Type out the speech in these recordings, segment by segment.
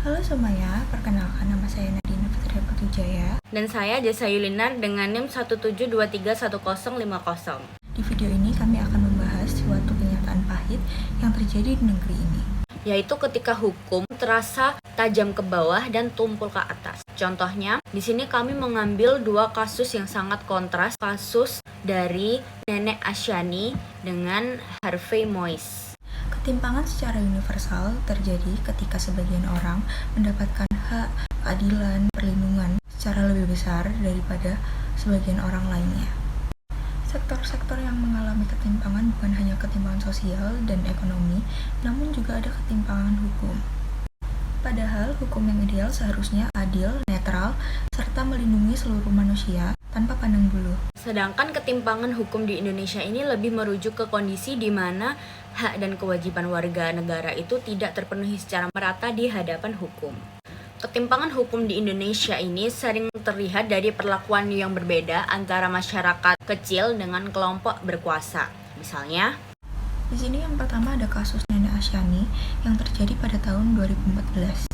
Halo semuanya, perkenalkan nama saya Nadine Fitria Putujaya. Dan saya Jasa Yulinar dengan NIM 172331050. Di video ini kami akan membahas suatu kenyataan pahit yang terjadi di negeri ini, yaitu ketika hukum terasa tajam ke bawah dan tumpul ke atas. Contohnya, di sini kami mengambil dua kasus yang sangat kontras, kasus dari Nenek Asyani dengan Harvey Moise. Ketimpangan secara universal terjadi ketika sebagian orang mendapatkan hak, keadilan, perlindungan secara lebih besar daripada sebagian orang lainnya. Sektor-sektor yang mengalami ketimpangan bukan hanya ketimpangan sosial dan ekonomi, namun juga ada ketimpangan hukum. Padahal hukum yang ideal seharusnya adil, netral, serta melindungi seluruh manusia tanpa pandang bulu. Sedangkan ketimpangan hukum di Indonesia ini lebih merujuk ke kondisi di mana hak dan kewajiban warga negara itu tidak terpenuhi secara merata di hadapan hukum. Ketimpangan hukum di Indonesia ini sering terlihat dari perlakuan yang berbeda antara masyarakat kecil dengan kelompok berkuasa. Misalnya, di sini yang pertama ada kasus Nenek Asyani yang terjadi pada tahun 2014.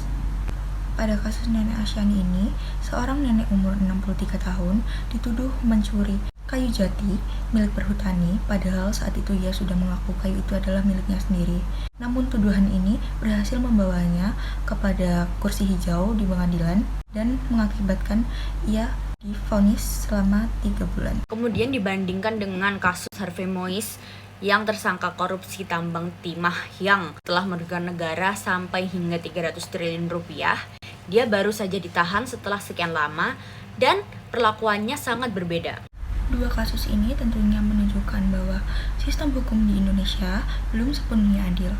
Pada kasus Nenek Asyani ini, seorang nenek umur 63 tahun dituduh mencuri kayu jati milik perhutani, padahal saat itu ia sudah mengaku kayu itu adalah miliknya sendiri. Namun tuduhan ini berhasil membawanya kepada kursi hijau di pengadilan dan mengakibatkan ia divonis selama 3 bulan. Kemudian dibandingkan dengan kasus Harvey Moise yang tersangka korupsi tambang timah yang telah merugikan negara sampai hingga 300 triliun rupiah, dia baru saja ditahan setelah sekian lama dan perlakuannya sangat berbeda. Dua kasus ini tentunya menunjukkan bahwa sistem hukum di Indonesia belum sepenuhnya adil.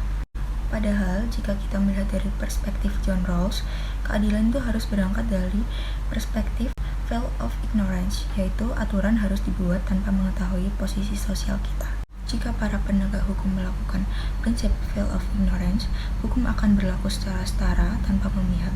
Padahal jika kita melihat dari perspektif John Rawls, keadilan itu harus berangkat dari perspektif veil of ignorance, yaitu aturan harus dibuat tanpa mengetahui posisi sosial kita. Jika para penegak hukum melakukan prinsip veil of ignorance, hukum akan berlaku secara setara tanpa memihak.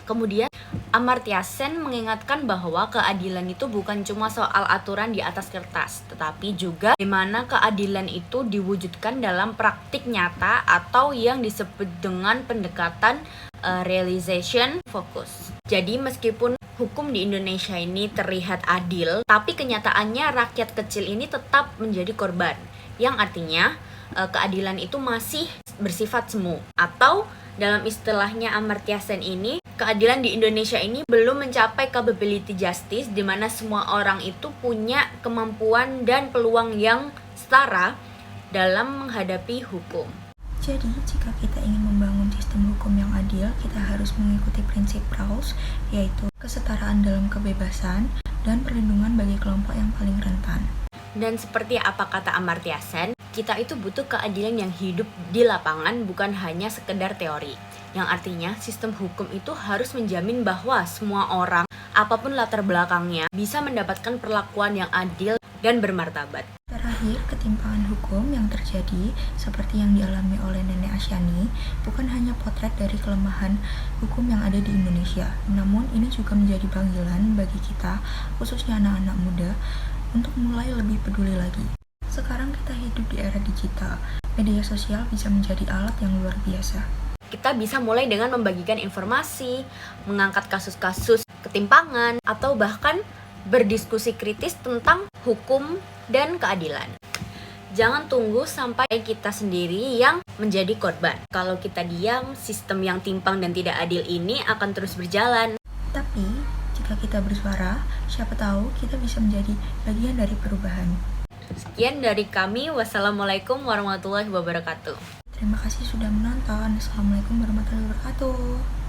Kemudian, Amartya Sen mengingatkan bahwa keadilan itu bukan cuma soal aturan di atas kertas, tetapi juga bagaimana keadilan itu diwujudkan dalam praktik nyata atau yang disebut dengan pendekatan realization focus. Jadi meskipun hukum di Indonesia ini terlihat adil, tapi kenyataannya rakyat kecil ini tetap menjadi korban, yang artinya keadilan itu masih bersifat semu, atau dalam istilahnya Amartya Sen ini, keadilan di Indonesia ini belum mencapai capability justice, di mana semua orang itu punya kemampuan dan peluang yang setara dalam menghadapi hukum. Jadi, jika kita ingin membangun sistem hukum yang adil, kita harus mengikuti prinsip Rawls, yaitu kesetaraan dalam kebebasan dan perlindungan bagi kelompok yang paling rentan. Dan seperti apa kata Amartya Sen, kita itu butuh keadilan yang hidup di lapangan, bukan hanya sekedar teori. Yang artinya sistem hukum itu harus menjamin bahwa semua orang, apapun latar belakangnya, bisa mendapatkan perlakuan yang adil dan bermartabat. Terakhir, ketimpangan hukum yang terjadi seperti yang dialami oleh Nenek Asyani bukan hanya potret dari kelemahan hukum yang ada di Indonesia, namun ini juga menjadi panggilan bagi kita, khususnya anak-anak muda, untuk mulai lebih peduli lagi. Sekarang kita hidup di era digital, media sosial bisa menjadi alat yang luar biasa. Kita bisa mulai dengan membagikan informasi, mengangkat kasus-kasus ketimpangan, atau bahkan berdiskusi kritis tentang hukum dan keadilan. Jangan tunggu sampai kita sendiri yang menjadi korban. Kalau kita diam, sistem yang timpang dan tidak adil ini akan terus berjalan. Tapi, jika kita bersuara, siapa tahu kita bisa menjadi bagian dari perubahan. Sekian dari kami. Wassalamualaikum warahmatullahi wabarakatuh. Terima kasih sudah menonton. Assalamualaikum warahmatullahi wabarakatuh.